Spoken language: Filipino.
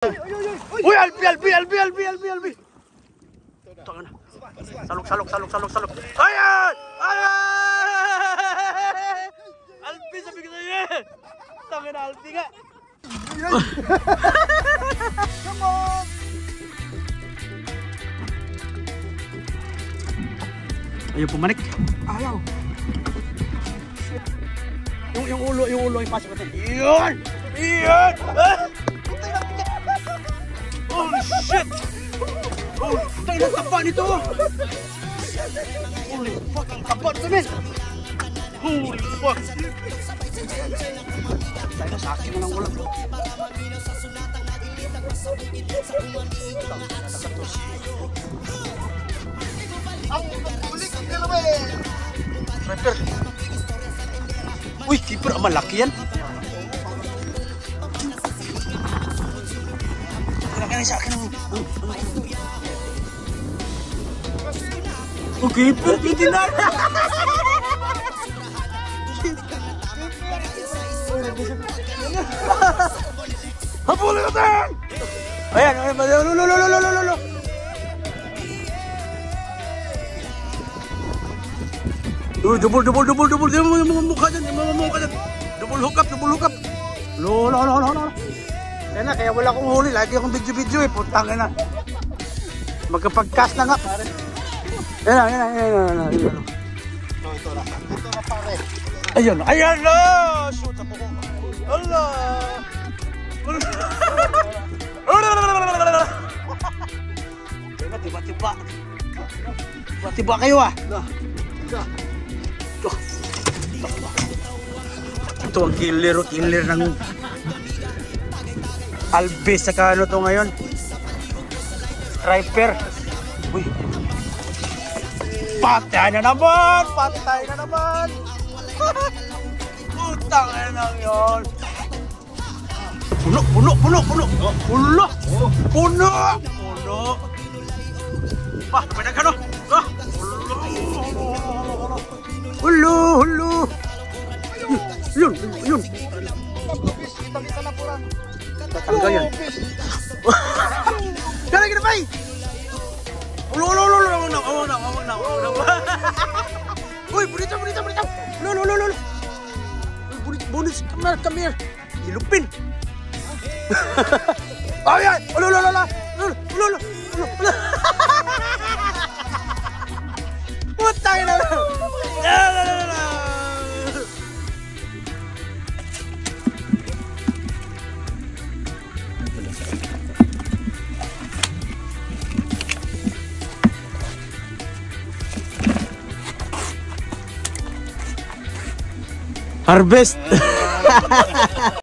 Uy, Albi. Tanga na. Salok. Ayan! Albi, sabi ko sa'yo eh. Tanga na, Albi nga. Come on! Ayaw pumanik. Ayaw. Yung ulo ipasok natin. Iyon! Holy shit! Oh, tayo ng taba nito! Holy fuck, ang taba nito, men! Holy fuck! Tayo na sa akin na lang ulang. Sniper! Uy, keeper, malaki yan! Kaya sa akin ang... Okay, hindi na! Habulin natin! Ayan, lolo! Double mukha dyan, double hook up! Lolo! Yan na, kaya wala akong huli. Lagi akong video eh. Putang na. Magkapag-cast na nga. Yan na. Ito na pare. Ayan na. Shoot ako ko. Allah. Yan na, tiba kayo ah. Ito ang killer ng Albi sa ano to ngayon? Striper. Uy. Patay na naman. Putang na yun. Puno. Bah, naman ka no? Hulo. Yun. Tatanggal yan. Gana bay! Ulo. Awang na. Uy, bonito. Uy, bonus, come here. Ilupin. Ayan! Ulo. Putang na. Harvest.